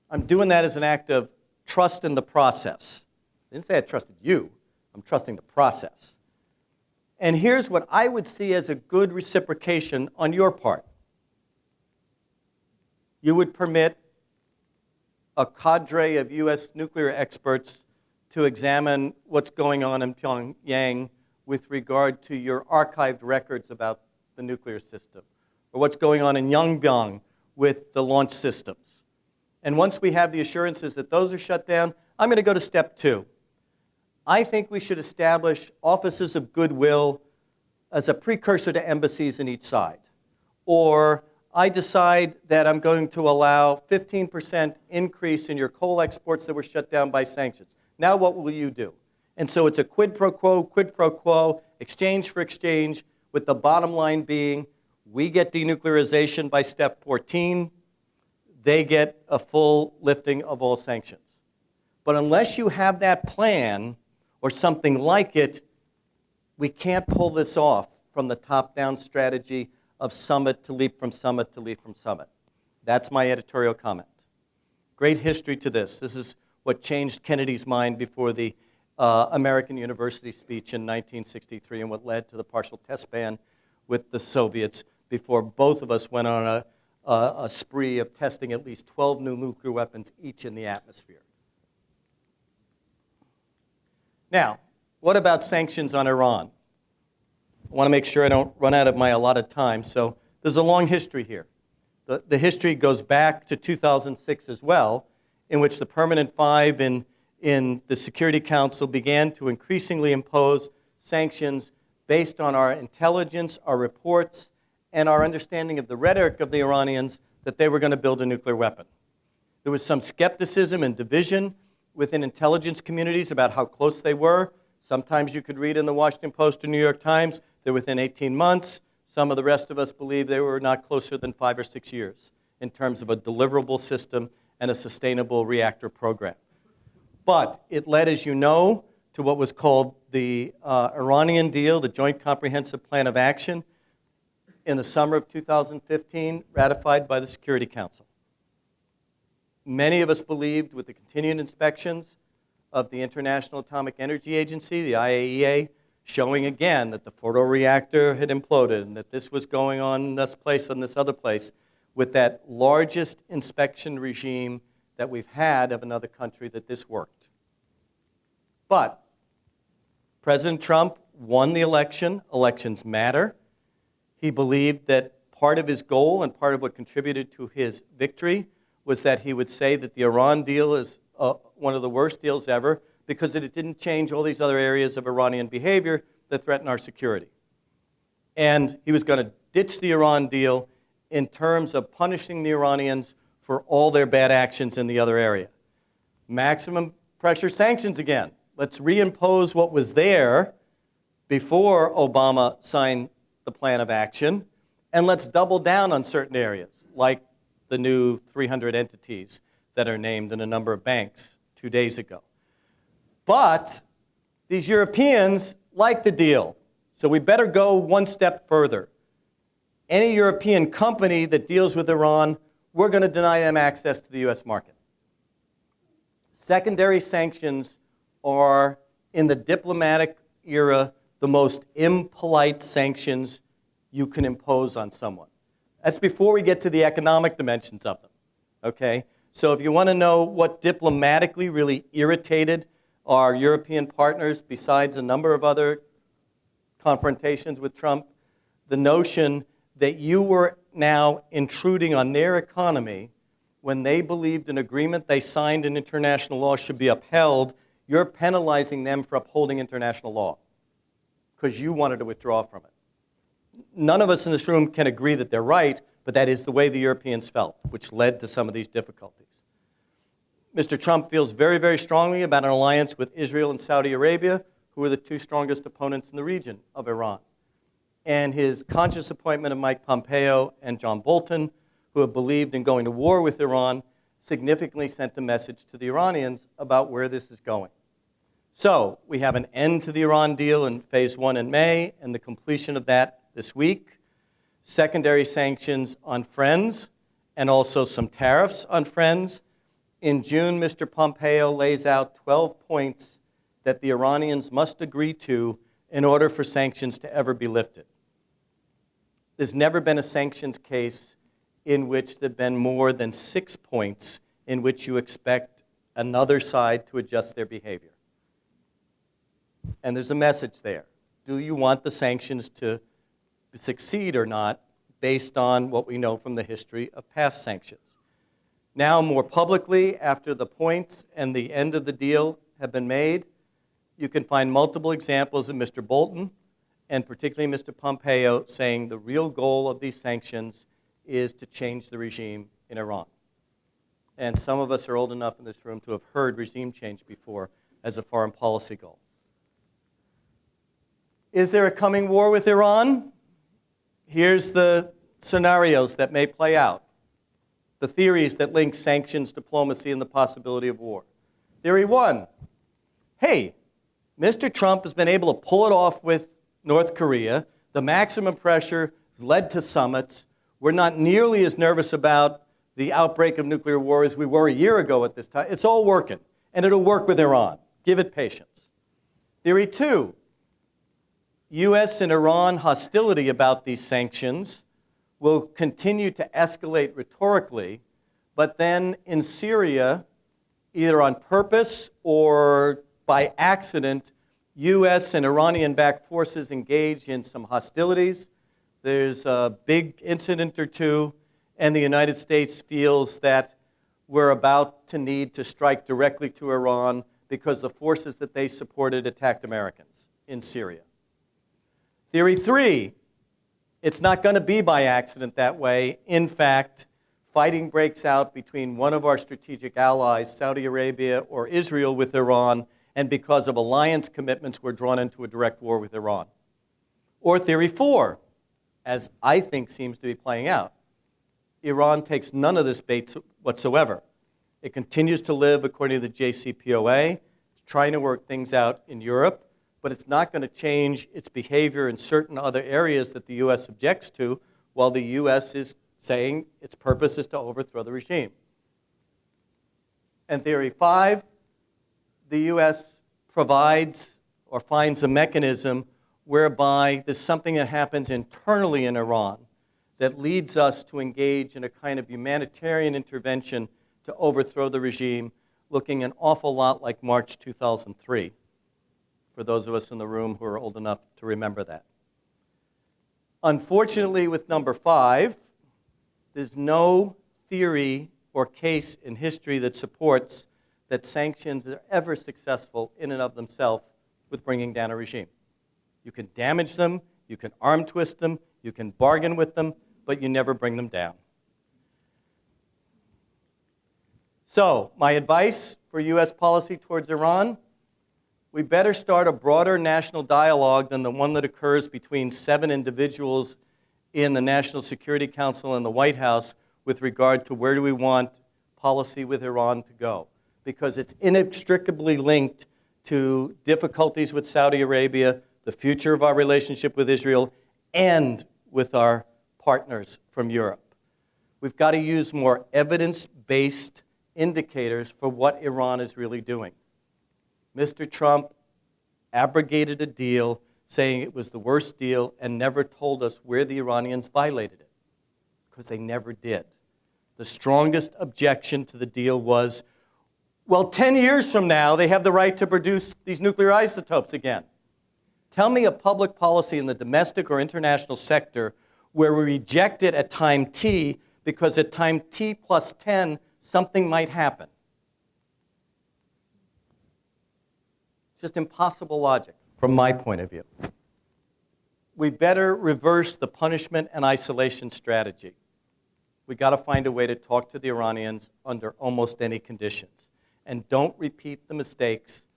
I'm doing that as an act of trust in the process. I didn't say I trusted you. I'm trusting the process. And here's what I would see as a good reciprocation on your part. You would permit a cadre of U.S. nuclear experts to examine what's going on in Pyongyang with regard to your archived records about the nuclear system, or what's going on in Yongbyon with the launch systems. And once we have the assurances that those are shut down, I'm going to go to step 2. I think we should establish offices of goodwill as a precursor to embassies in each side. Or I decide that I'm going to allow 15% increase in your coal exports that were shut down by sanctions. Now what will you do? And so it's a quid pro quo, exchange for exchange, with the bottom line being we get denuclearization by step 14, they get a full lifting of all sanctions. But unless you have that plan or something like it, we can't pull this off from the top-down strategy of summit to leap from summit to leap from summit. That's my editorial comment. Great history to this. This is what changed Kennedy's mind before the American University speech in 1963 and what led to the partial test ban with the Soviets before both of us went on a spree of testing at least 12 new nuclear weapons each in the atmosphere. Now, what about sanctions on Iran? I want to make sure I don't run out of my allotted time, so there's a long history here. The history goes back to 2006 as well, in which the Permanent Five in the Security Council began to increasingly impose sanctions based on our intelligence, our reports, and our understanding of the rhetoric of the Iranians that they were going to build a nuclear weapon. There was some skepticism and division within intelligence communities about how close they were. Sometimes you could read in the Washington Post or New York Times they're within 18 months. Some of the rest of us believe they were not closer than 5 or 6 years in terms of a deliverable system and a sustainable reactor program. But it led, as you know, to what was called the Iranian deal, the Joint Comprehensive Plan of Action, in the summer of 2015, ratified by the Security Council. Many of us believed with the continued inspections of the International Atomic Energy Agency, the IAEA, showing again that the Fordo reactor had imploded and that this was going on in this place and this other place, with that largest inspection regime that we've had of another country, that this worked. But President Trump won the election. Elections matter. He believed that part of his goal and part of what contributed to his victory was that he would say that the Iran deal is one of the worst deals ever because it didn't change all these other areas of Iranian behavior that threaten our security. And he was going to ditch the Iran deal in terms of punishing the Iranians for all their bad actions in the other area. Maximum pressure sanctions again. Let's reimpose what was there before Obama signed the plan of action, and let's double down on certain areas, like the new 300 entities that are named in a number of banks 2 days ago. But these Europeans like the deal, so we better go one step further. Any European company that deals with Iran, we're going to deny them access to the U.S. market. Secondary sanctions are, in the diplomatic era, the most impolite sanctions you can impose on someone. That's before we get to the economic dimensions of them, okay? So if you want to know what diplomatically really irritated our European partners, besides a number of other confrontations with Trump, the notion that you were now intruding on their economy when they believed an agreement they signed in international law should be upheld. You're penalizing them for upholding international law because you wanted to withdraw from it. None of us in this room can agree that they're right, but that is the way the Europeans felt, which led to some of these difficulties. Mr. Trump feels very, very strongly about an alliance with Israel and Saudi Arabia, who are the two strongest opponents in the region of Iran. And his conscious appointment of Mike Pompeo and John Bolton, who have believed in going to war with Iran, significantly sent a message to the Iranians about where this is going. So we have an end to the Iran deal in phase 1 in May, and the completion of that this week. Secondary sanctions on friends, and also some tariffs on friends. In June, Mr. Pompeo lays out 12 points that the Iranians must agree to in order for sanctions to ever be lifted. There's never been a sanctions case in which there have been more than 6 points in which you expect another side to adjust their behavior. And there's a message there. Do you want the sanctions to succeed or not based on what we know from the history of past sanctions? Now, more publicly, after the points and the end of the deal have been made, you can find multiple examples of Mr. Bolton and particularly Mr. Pompeo saying the real goal of these sanctions is to change the regime in Iran. And some of us are old enough in this room to have heard regime change before as a foreign policy goal. Is there a coming war with Iran? Here's the scenarios that may play out. The theories that link sanctions, diplomacy, and the possibility of war. Theory 1, hey, Mr. Trump has been able to pull it off with North Korea. The maximum pressure has led to summits. We're not nearly as nervous about the outbreak of nuclear war as we were a year ago at this time. It's all working, and it'll work with Iran. Give it patience. Theory 2, U.S. and Iran hostility about these sanctions will continue to escalate rhetorically, but then in Syria, either on purpose or by accident, U.S. and Iranian-backed forces engage in some hostilities. There's a big incident or two, and the United States feels that we're about to need to strike directly to Iran because the forces that they supported attacked Americans in Syria. Theory 3, it's not going to be by accident that way. In fact, fighting breaks out between one of our strategic allies, Saudi Arabia or Israel, with Iran, and because of alliance commitments, we're drawn into a direct war with Iran. Or theory 4, as I think seems to be playing out, Iran takes none of this bait whatsoever. It continues to live according to the JCPOA. It's trying to work things out in Europe, but it's not going to change its behavior in certain other areas that the U.S. objects to, while the U.S. is saying its purpose is to overthrow the regime. And theory 5, the U.S. provides or finds a mechanism whereby there's something that happens internally in Iran that leads us to engage in a kind of humanitarian intervention to overthrow the regime, looking an awful lot like March 2003. For those of us in the room who are old enough to remember that. Unfortunately, with number 5, there's no theory or case in history that supports that sanctions are ever successful in and of themselves with bringing down a regime. You can damage them, you can arm twist them, you can bargain with them, but you never bring them down. So, my advice for U.S. policy towards Iran: we better start a broader national dialogue than the one that occurs between 7 individuals in the National Security Council and the White House with regard to where do we want policy with Iran to go. Because it's inextricably linked to difficulties with Saudi Arabia, the future of our relationship with Israel, and with our partners from Europe. We've got to use more evidence-based indicators for what Iran is really doing. Mr. Trump abrogated a deal saying it was the worst deal and never told us where the Iranians violated it, because they never did. The strongest objection to the deal was, Well, 10 years from now, they have the right to produce these nuclear isotopes again. Tell me a public policy in the domestic or international sector where we reject it at time t because at time t plus 10, something might happen. It's just impossible logic from my point of view. We better reverse the punishment and isolation strategy. We got to find a way to talk to the Iranians under almost any conditions. And don't repeat the mistakes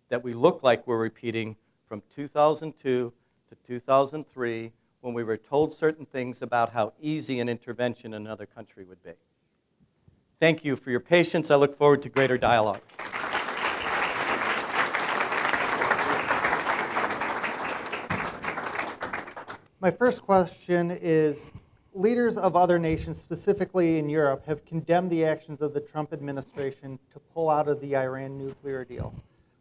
that we look like we're repeating from 2002 to 2003 when we were told certain things about how easy an intervention in another country would be. Thank you for your patience. I look forward to greater dialogue. My first question is, leaders of other nations, specifically in Europe, have condemned the actions of the Trump administration to pull out of the Iran nuclear deal.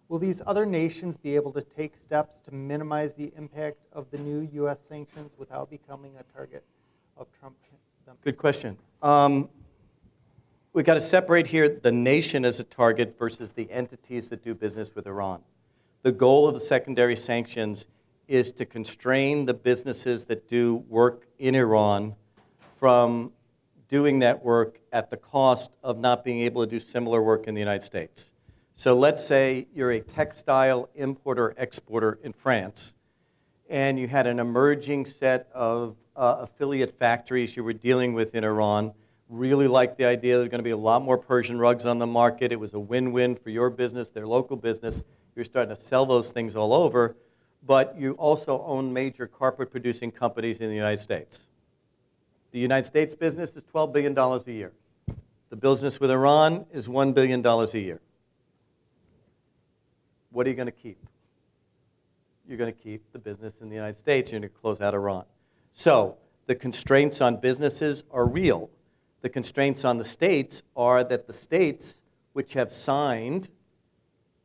Will these other nations be able to take steps to minimize the impact of the new U.S. sanctions without becoming a target of Trump? Good question. We've got to separate here the nation as a target versus the entities that do business with Iran. The goal of the secondary sanctions is to constrain the businesses that do work in Iran from doing that work at the cost of not being able to do similar work in the United States. So let's say you're a textile importer-exporter in France, and you had an emerging set of affiliate factories you were dealing with in Iran, really liked the idea there's going to be a lot more Persian rugs on the market. It was a win-win for your business, their local business. You're starting to sell those things all over. But you also own major carpet-producing companies in the United States. The United States business is $12 billion a year. The business with Iran is $1 billion a year. What are you going to keep? You're going to keep the business in the United States. You're going to close out Iran. So the constraints on businesses are real. The constraints on the states are that the states, which have signed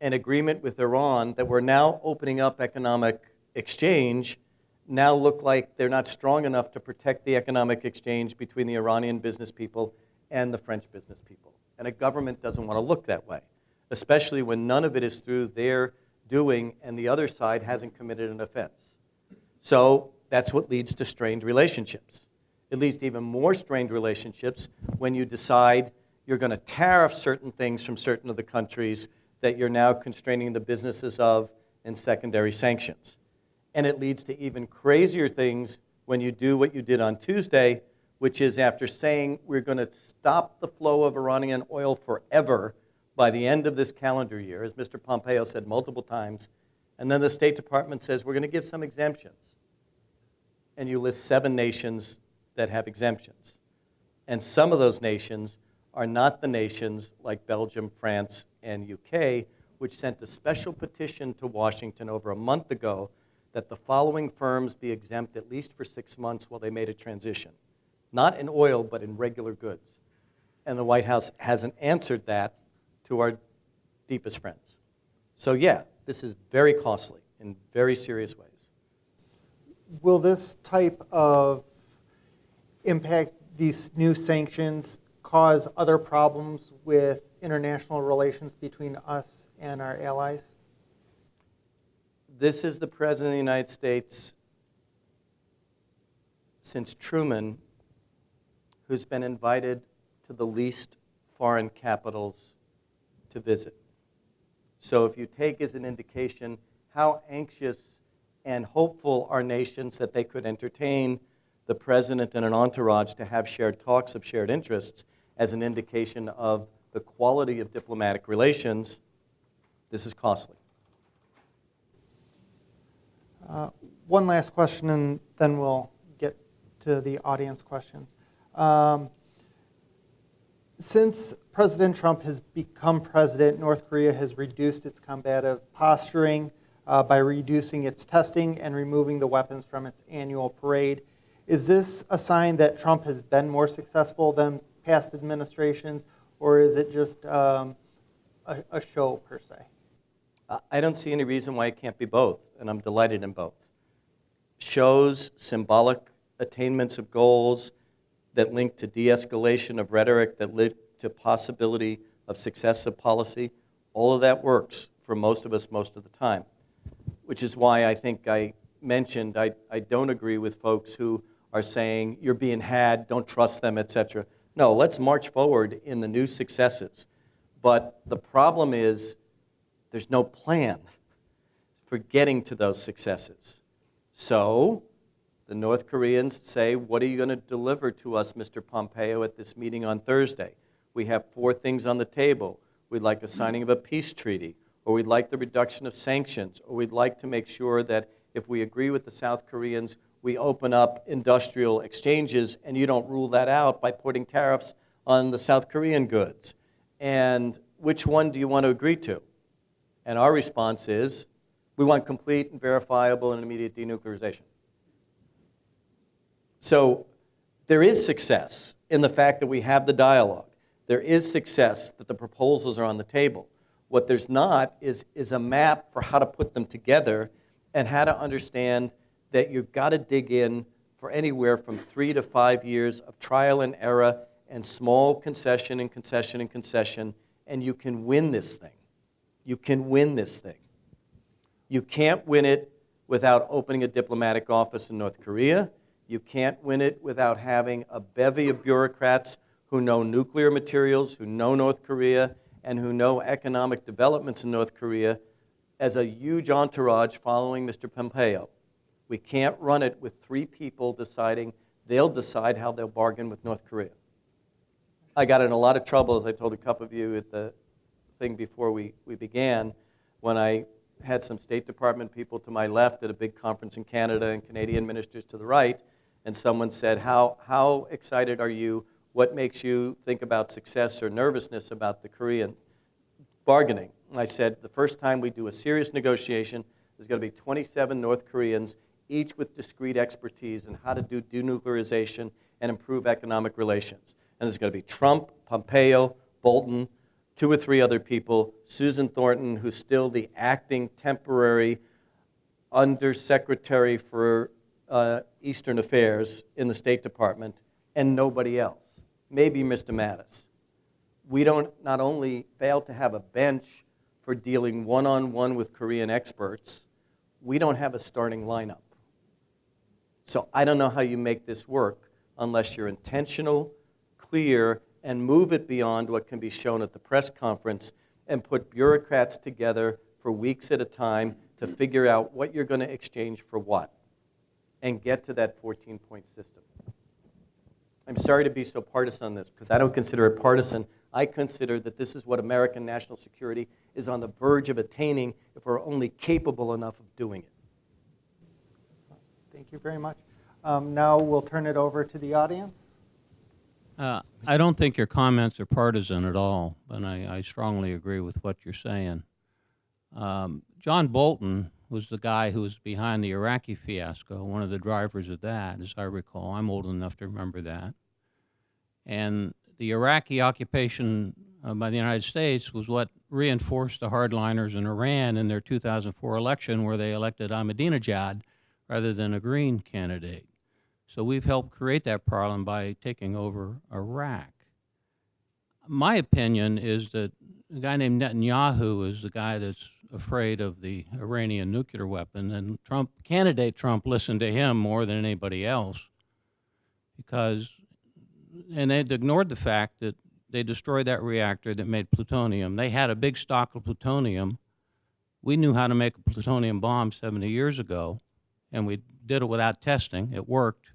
an agreement with Iran that we're now opening up economic exchange, now look like they're not strong enough to protect the economic exchange between the Iranian business people and the French business people. And a government doesn't want to look that way, especially when none of it is through their doing and the other side hasn't committed an offense. So that's what leads to strained relationships. It leads to even more strained relationships when you decide you're going to tariff certain things from certain of the countries that you're now constraining the businesses of in secondary sanctions. And it leads to even crazier things when you do what you did on Tuesday, which is after saying we're going to stop the flow of Iranian oil forever by the end of this calendar year, as Mr. Pompeo said multiple times, and then the State Department says we're going to give some exemptions. And you list 7 nations that have exemptions. And some of those nations are not the nations like Belgium, France, and UK, which sent a special petition to Washington over a month ago that the following firms be exempt at least for 6 months while they made a transition. Not in oil, but in regular goods. And the White House hasn't answered that to our deepest friends. So yeah, this is very costly in very serious ways. Will this type of impact, these new sanctions, cause other problems with international relations between us and our allies? This is the President of the United States since Truman who's been invited to the least foreign capitals to visit. So if you take as an indication how anxious and hopeful are nations that they could entertain the President and an entourage to have shared talks of shared interests as an indication of the quality of diplomatic relations, this is costly. One last question, and then we'll get to the audience questions. Since President Trump has become president, North Korea has reduced its combative posturing by reducing its testing and removing the weapons from its annual parade. Is this a sign that Trump has been more successful than past administrations, or is it just a show per se? I don't see any reason why it can't be both, and I'm delighted in both. Shows symbolic attainments of goals that link to de-escalation of rhetoric, that link to possibility of successive policy. All of that works for most of us most of the time, which is why I think I mentioned I don't agree with folks who are saying you're being had, don't trust them, etc. No, let's march forward in the new successes. But the problem is there's no plan for getting to those successes. So the North Koreans say, what are you going to deliver to us, Mr. Pompeo, at this meeting on Thursday? We have 4 things on the table. We'd like a signing of a peace treaty, or we'd like the reduction of sanctions, or we'd like to make sure that if we agree with the South Koreans, we open up industrial exchanges, and you don't rule that out by putting tariffs on the South Korean goods. And which one do you want to agree to? And our response is, we want complete and verifiable and immediate denuclearization. So there is success in the fact that we have the dialogue. There is success that the proposals are on the table. What there's not is a map for how to put them together and how to understand that you've got to dig in for anywhere from 3 to 5 years of trial and error and small concession and concession and concession, and you can win this thing. You can win this thing. You can't win it without opening a diplomatic office in North Korea. You can't win it without having a bevy of bureaucrats who know nuclear materials, who know North Korea, and who know economic developments in North Korea as a huge entourage following Mr. Pompeo. We can't run it with 3 people deciding they'll decide how they'll bargain with North Korea. I got in a lot of trouble, as I told a couple of you at the thing before we began, when I had some State Department people to my left at a big conference in Canada and Canadian ministers to the right, and someone said, how excited are you? What makes you think about success or nervousness about the Korean bargaining? And I said, the first time we do a serious negotiation, there's going to be 27 North Koreans, each with discrete expertise in how to do denuclearization and improve economic relations. And there's going to be Trump, Pompeo, Bolton, 2 or 3 other people, Susan Thornton, who's still the acting temporary undersecretary for Eastern Affairs in the State Department, and nobody else. Maybe Mr. Mattis. We don't not only fail to have a bench for dealing one-on-one with Korean experts, we don't have a starting lineup. So I don't know how you make this work unless you're intentional, clear, and move it beyond what can be shown at the press conference and put bureaucrats together for weeks at a time to figure out what you're going to exchange for what and get to that 14-point system. I'm sorry to be so partisan on this because I don't consider it partisan. I consider that this is what American national security is on the verge of attaining if we're only capable enough of doing it. Thank you very much. Now we'll turn it over to the audience. I don't think your comments are partisan at all, and I strongly agree with what you're saying. John Bolton was the guy who was behind the Iraqi fiasco, one of the drivers of that, as I recall. I'm old enough to remember that. And the Iraqi occupation by the United States was what reinforced the hardliners in Iran in their 2004 election, where they elected Ahmadinejad rather than a Green candidate. So we've helped create that problem by taking over Iraq. My opinion is that a guy named Netanyahu is the guy that's afraid of the Iranian nuclear weapon, and candidate Trump listened to him more than anybody else and they'd ignored the fact that they destroyed that reactor that made plutonium. They had a big stock of plutonium. We knew how to make a plutonium bomb 70 years ago, and we did it without testing. It worked.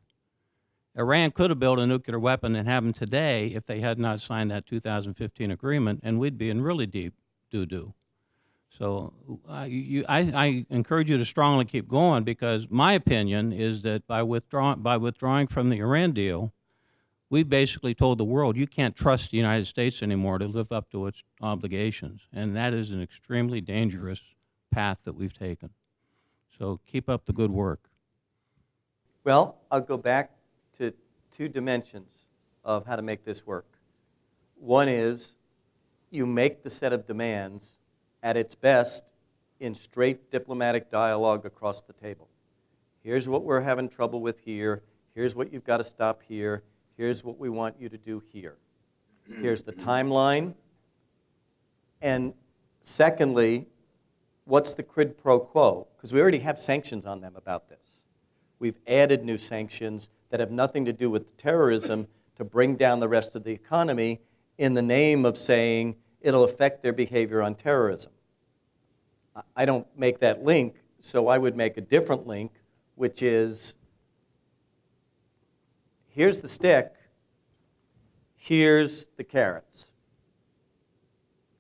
Iran could have built a nuclear weapon and have them today if they had not signed that 2015 agreement, and we'd be in really deep doo-doo. So I encourage you to strongly keep going, because my opinion is that by withdrawing from the Iran deal, we've basically told the world you can't trust the United States anymore to live up to its obligations, and that is an extremely dangerous path that we've taken. So keep up the good work. Well, I'll go back to 2 dimensions of how to make this work. One is you make the set of demands at its best in straight diplomatic dialogue across the table. Here's what we're having trouble with here. Here's what you've got to stop here. Here's what we want you to do here. Here's the timeline. And secondly, what's the quid pro quo? Because we already have sanctions on them about this. We've added new sanctions that have nothing to do with terrorism to bring down the rest of the economy in the name of saying it'll affect their behavior on terrorism. I don't make that link, so I would make a different link, which is, here's the stick, here's the carrots.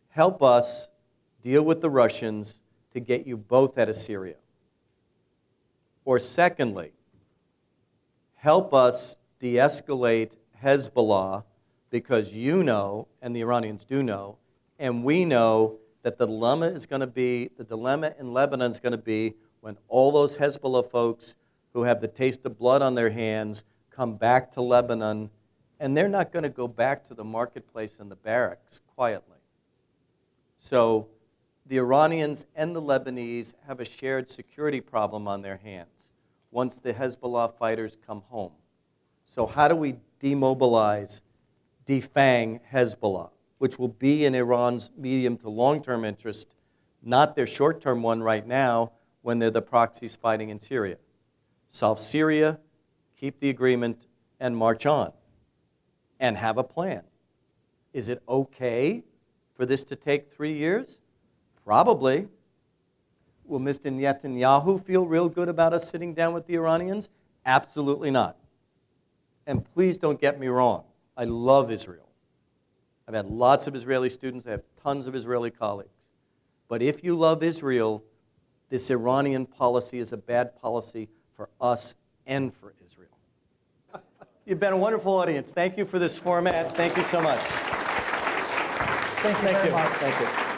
Help us deal with the Russians to get you both out of Syria. Or secondly, help us de-escalate Hezbollah, because you know, and the Iranians do know, and we know that the dilemma in Lebanon is going to be when all those Hezbollah folks who have the taste of blood on their hands come back to Lebanon, and they're not going to go back to the marketplace and the barracks quietly. So the Iranians and the Lebanese have a shared security problem on their hands once the Hezbollah fighters come home. So how do we demobilize, defang Hezbollah, which will be in Iran's medium to long-term interest, not their short-term one right now when they're the proxies fighting in Syria? Solve Syria, keep the agreement, and march on, and have a plan. Is it okay for this to take 3 years? Probably. Will Mr. Netanyahu feel real good about us sitting down with the Iranians? Absolutely not. And please don't get me wrong. I love Israel. I've had lots of Israeli students. I have tons of Israeli colleagues. But if you love Israel, this Iranian policy is a bad policy for us and for Israel. You've been a wonderful audience. Thank you for this format. Thank you so much. Thank you very much. Thank you.